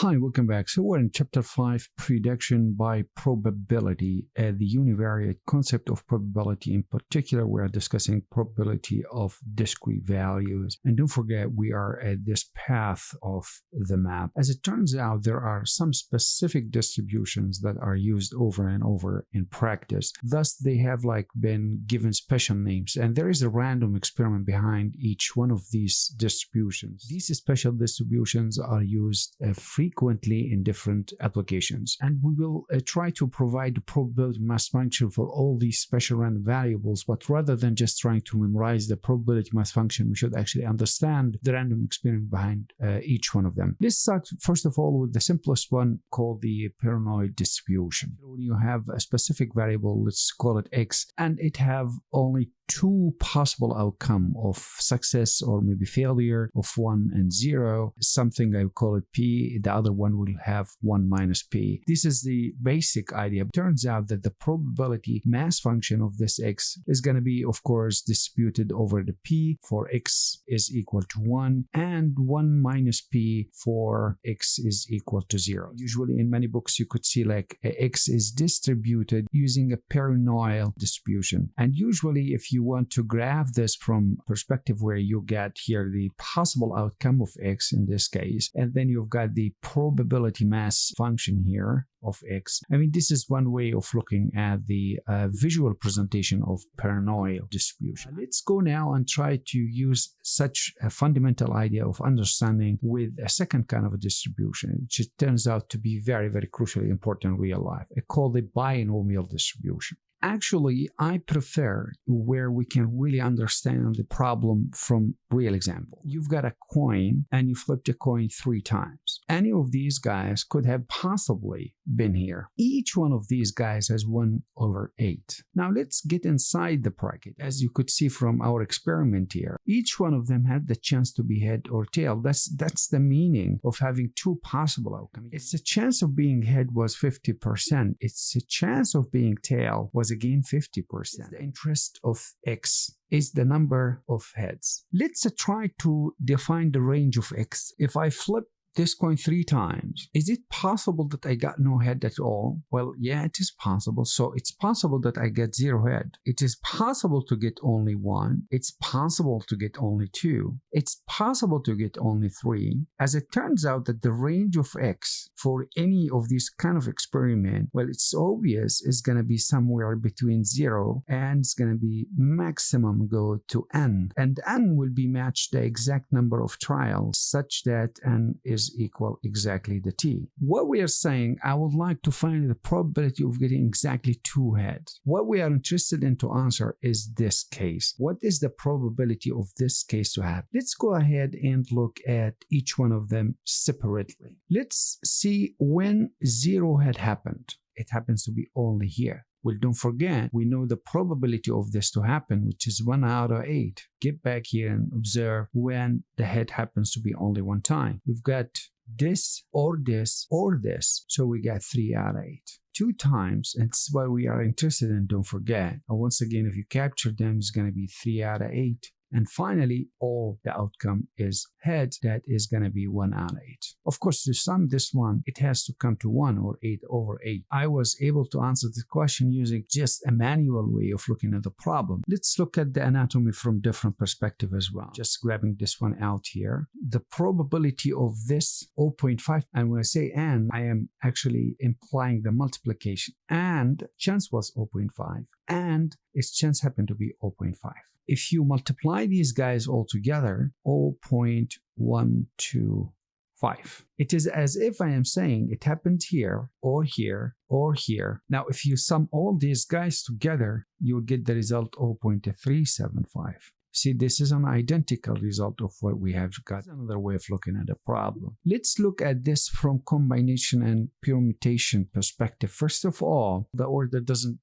Hi, welcome back. So we're in Chapter 5, Prediction by Probability, the univariate concept of probability. In particular, we are discussing probability of discrete values. And don't forget, we are at this path of the map. As it turns out, there are some specific distributions that are used over and over in practice. Thus, they have been given special names. And there is a random experiment behind each one of these distributions. These special distributions are used frequently in different applications, and we will try to provide the probability mass function for all these special random variables. But rather than just trying to memorize the probability mass function, we should actually understand the random experiment behind each one of them. Let's start first of all with the simplest one, called the paranoid distribution. When you have a specific variable, let's call it x, and it have only two possible outcome of success or maybe failure of 1 and 0. Something I call it p, the other one will have 1 minus p. This is the basic idea. It turns out that the probability mass function of this x is going to be, of course, distributed over the p for x is equal to 1 and 1 minus p for x is equal to 0. Usually in many books you could see x is distributed using a paranoid distribution, and usually if you want to graph this from perspective where you get here the possible outcome of x in this case, and then you've got the probability mass function here of x. I mean, this is one way of looking at the visual presentation of paranoid distribution. Let's go now and try to use such a fundamental idea of understanding with a second kind of a distribution, which it turns out to be very, very crucially important in real life. I call the binomial distribution. Actually, I prefer where we can really understand the problem from real example. You've got a coin and you flipped the coin 3 times. Any of these guys could have possibly been here. Each one of these guys has 1 over 8. Now let's get inside the bracket. As you could see from our experiment here, each one of them had the chance to be head or tail. That's the meaning of having 2 possible outcomes. It's the chance of being head was 50%. It's the chance of being tail was again 50%. The interest of x is the number of heads. Let's try to define the range of x. If I flip this coin 3 times, is it possible that I got no head at all? Well, yeah, it is possible. So it's possible that I get 0 head. It is possible to get only 1. It's possible to get only 2. It's possible to get only 3. As it turns out that the range of x for any of these kind of experiment, well, it's obvious is going to be somewhere between 0 and it's going to be maximum go to n. And n will be matched the exact number of trials such that n is equal exactly the t. What we are saying, I would like to find the probability of getting exactly 2 heads. What we are interested in to answer is this case. What is the probability of this case to happen? Let's go ahead and look at each one of them separately. Let's see when 0 had happened. It happens to be only here. Well, don't forget, we know the probability of this to happen, which is 1 out of 8. Get back here and observe when the head happens to be only 1 time. We've got this or this or this. So we got 3 out of 8. 2 times, and this is what we are interested in, don't forget. And once again, if you capture them, it's going to be 3 out of 8. And finally, all the outcome is head. That is going to be 1 out of 8. Of course, to sum this one, it has to come to 1 or 8 over 8. I was able to answer this question using just a manual way of looking at the problem. Let's look at the anatomy from different perspective as well. Just grabbing this one out here. The probability of this 0.5, and when I say and, I am actually implying the multiplication. And chance was 0.5, and its chance happened to be 0.5. If you multiply these guys all together, 0.125. It is as if I am saying it happened here, or here, or here. Now, if you sum all these guys together, you will get the result 0.375. See, this is an identical result of what we have got. Another way of looking at the problem. Let's look at this from combination and permutation perspective. First of all, the order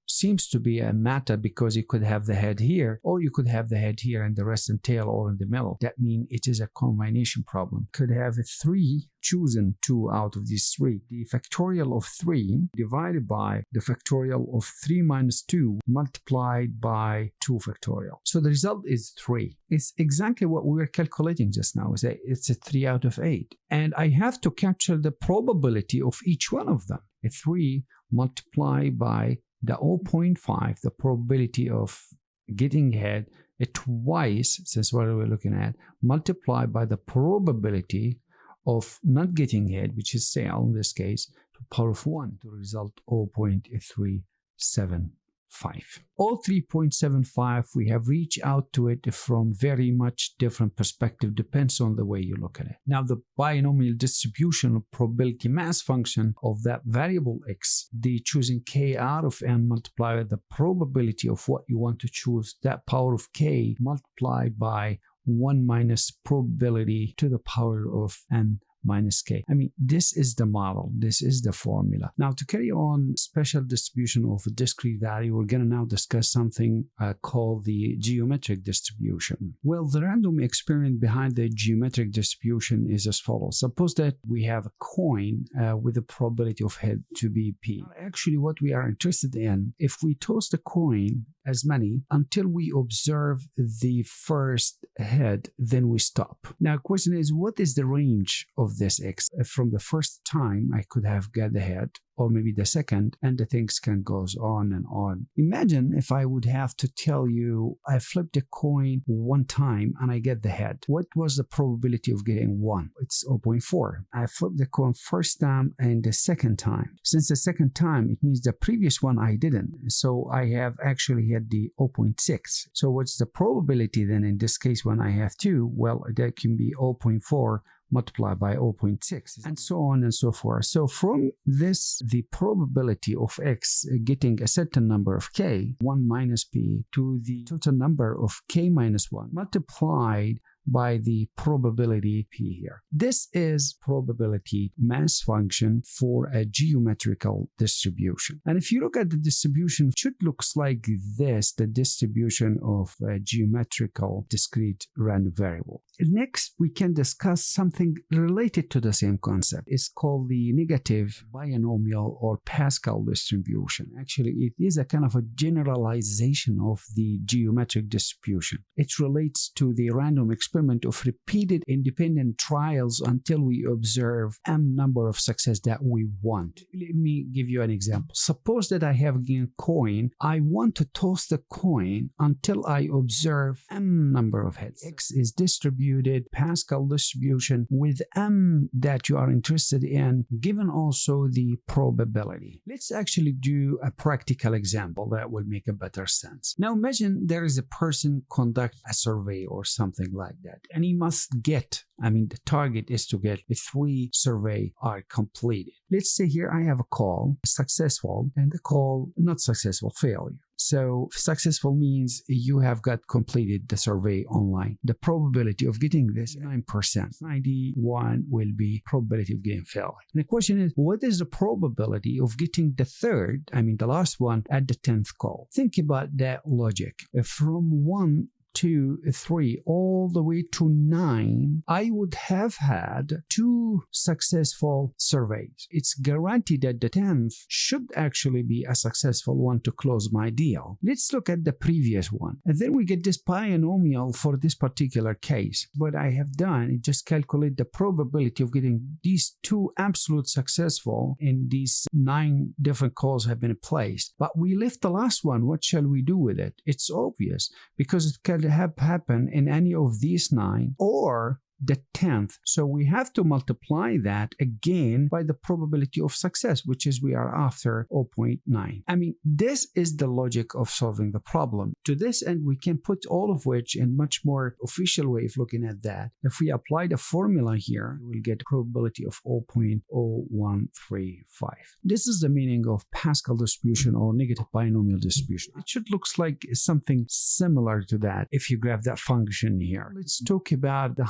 seems to be a matter because you could have the head here, or you could have the head here and the rest and tail all in the middle. That means it is a combination problem. Could have 3 chosen 2 out of these 3. The factorial of 3 divided by the factorial of 3 minus 2 multiplied by 2 factorial. So the result is 3. It's exactly what we were calculating just now. It's a 3 out of 8. And I have to capture the probability of each one of them. A 3 multiplied by the 0.5, the probability of getting ahead, twice, since what we're looking at, multiplied by the probability of not getting ahead, which is fail in this case, to the power of 1, to result 0.375. All 3.75, we have reached out to it from very much different perspective, depends on the way you look at it. Now, the binomial distribution of probability mass function of that variable x, the choosing k out of n multiplied by the probability of what you want to choose, that power of k multiplied by 1 minus probability to the power of n minus k. I mean, this is the model. This is the formula. Now, to carry on special distribution of a discrete value, we're going to now discuss something called the geometric distribution. Well, the random experiment behind the geometric distribution is as follows. Suppose that we have a coin with a probability of head to be p. Actually, what we are interested in, if we toss the coin as many until we observe the first head, then we stop. Now, the question is, what is the range of this x? From the first time I could have got the head, or maybe the second, and the things can go on and on. Imagine if I would have to tell you I flipped a coin 1 time and I get the head. What was the probability of getting 1? It's 0.4. I flipped the coin first time and the second time. Since the second time, it means the previous one I didn't. So I have actually had the 0.6. So what's the probability then in this case when I have 2? Well, that can be 0.4 multiplied by 0.6 and so on and so forth. So from this, the probability of x getting a certain number of k, 1 minus p, to the total number of k minus 1 multiplied by the probability p here. This is probability mass function for a geometrical distribution. And if you look at the distribution, it should look like this, the distribution of a geometrical discrete random variable. Next, we can discuss something related to the same concept. It's called the negative binomial or Pascal distribution. Actually, it is a kind of a generalization of the geometric distribution. It relates to the random experiment of repeated independent trials until we observe m number of success that we want. Let me give you an example. Suppose that I have a coin. I want to toss the coin until I observe m number of heads. X is distributed Pascal distribution with m that you are interested in, given also the probability. Let's actually do a practical example that will make a better sense. Now imagine there is a person conduct a survey or something like that, and he must get, the target is to get 3 survey are completed. Let's say here I have a call, successful, and the call not successful, failure. So successful means you have got completed the survey online. The probability of getting this 9%. 91 will be probability of getting failure. And the question is, what is the probability of getting the third, the last one at the 10th call? Think about that logic. From 1 2, 3, all the way to 9, I would have had 2 successful surveys. It's guaranteed that the 10th should actually be a successful one to close my deal. Let's look at the previous one. And then we get this binomial for this particular case. What I have done is just calculate the probability of getting these 2 absolute successful in these 9 different calls have been placed. But we left the last one. What shall we do with it? It's obvious, because it can have happened in any of these 9 or the 10th. So we have to multiply that again by the probability of success, which is we are after 0.9. This is the logic of solving the problem. To this end, we can put all of which in much more official way of looking at that. If we apply the formula here, we'll get a probability of 0.0135. This is the meaning of Pascal distribution or negative binomial distribution. It should look like something similar to that if you graph that function here. Let's talk about the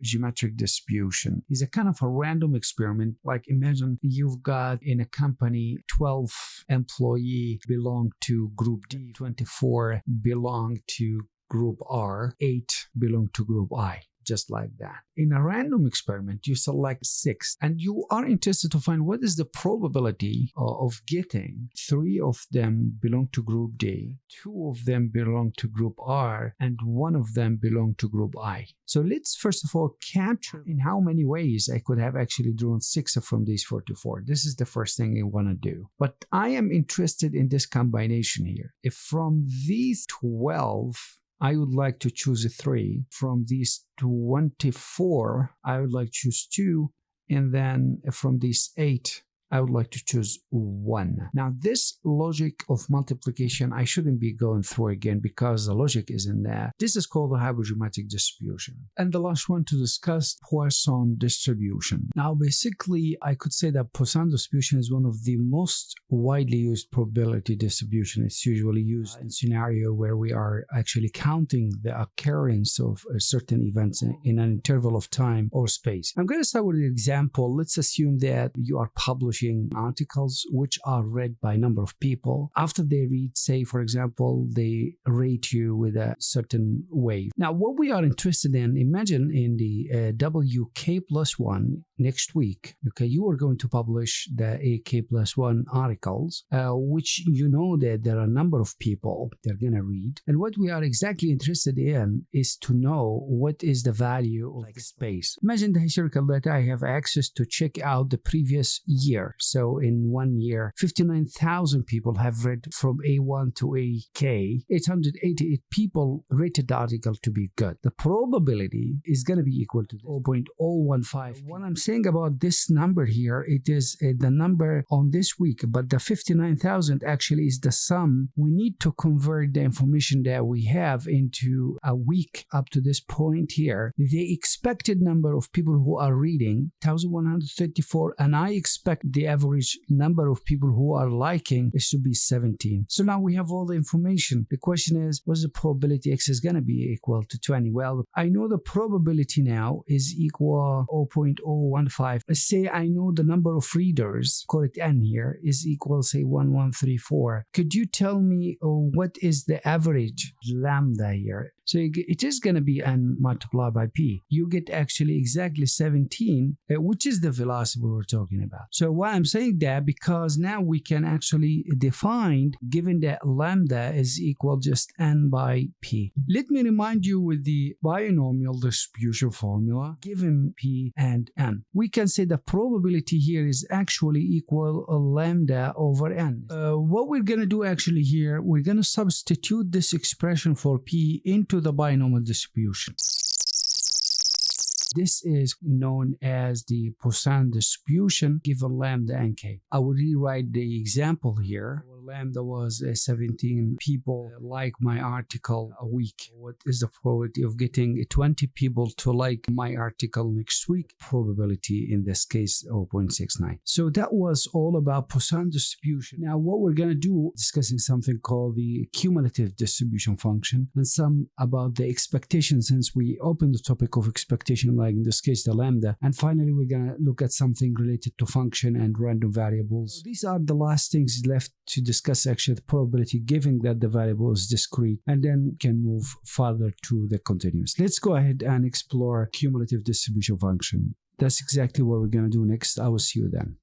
geometric distribution. Is a kind of a random experiment. Like imagine you've got in a company 12 employees belong to group D, 24 belong to group R, 8 belong to group I. just like that. In a random experiment, you select 6 and you are interested to find what is the probability of getting 3 of them belong to group D, 2 of them belong to group R, and 1 of them belong to group I. So let's first of all capture in how many ways I could have actually drawn 6 from these 44. This is the first thing I want to do. But I am interested in this combination here. If from these 12, I would like to choose 3. From these 24, I would like to choose 2. And then from these 8, I would like to choose 1. Now, this logic of multiplication, I shouldn't be going through again because the logic is in there. This is called the hypergeometric distribution. And the last one to discuss, Poisson distribution. Now, basically, I could say that Poisson distribution is one of the most widely used probability distribution. It's usually used in scenario where we are actually counting the occurrence of certain events in an interval of time or space. I'm going to start with an example. Let's assume that you are publishing articles which are read by a number of people. After they read, say, for example, they rate you with a certain way. Now, what we are interested in, imagine in the WK+1 next week, okay, you are going to publish the AK+1 articles, which you know that there are a number of people they're going to read. And what we are exactly interested in is to know what is the value of the space. Imagine the historical data I have access to check out the previous year. So in 1 year, 59,000 people have read from A1 to AK. 888 people rated the article to be good. The probability is going to be equal to 0.015. What I'm saying about this number here, it is the number on this week, but the 59,000 actually is the sum. We need to convert the information that we have into a week up to this point here. The expected number of people who are reading, 1,134, and I expect the average number of people who are liking is to be 17. So now we have all the information. The question is, what's the probability X is going to be equal to 20? Well, I know the probability now is equal 0.015. Let's say I know the number of readers, call it N here, is equal, say, 1134. Could you tell me what is the average lambda here? So it is going to be N multiplied by P. You get actually exactly 17, which is the velocity we're talking about. So why I'm saying that, because now we can actually define, given that lambda is equal just N by P. Let me remind you with the binomial distribution formula, given P and N. We can say the probability here is actually equal lambda over N. What we're going to do actually here, we're going to substitute this expression for P into the binomial distribution. This is known as the Poisson distribution given lambda and k. I will rewrite the example here. Lambda was 17 people like my article a week. What is the probability of getting 20 people to like my article next week? Probability in this case 0.69. So that was all about Poisson distribution. Now what we're going to do, discussing something called the cumulative distribution function and some about the expectation, since we opened the topic of expectation, like in this case the lambda. And finally we're going to look at something related to function and random variables. So these are the last things left to discuss actually the probability, given that the variable is discrete, and then can move further to the continuous. Let's go ahead and explore cumulative distribution function. That's exactly what we're going to do next. I will see you then.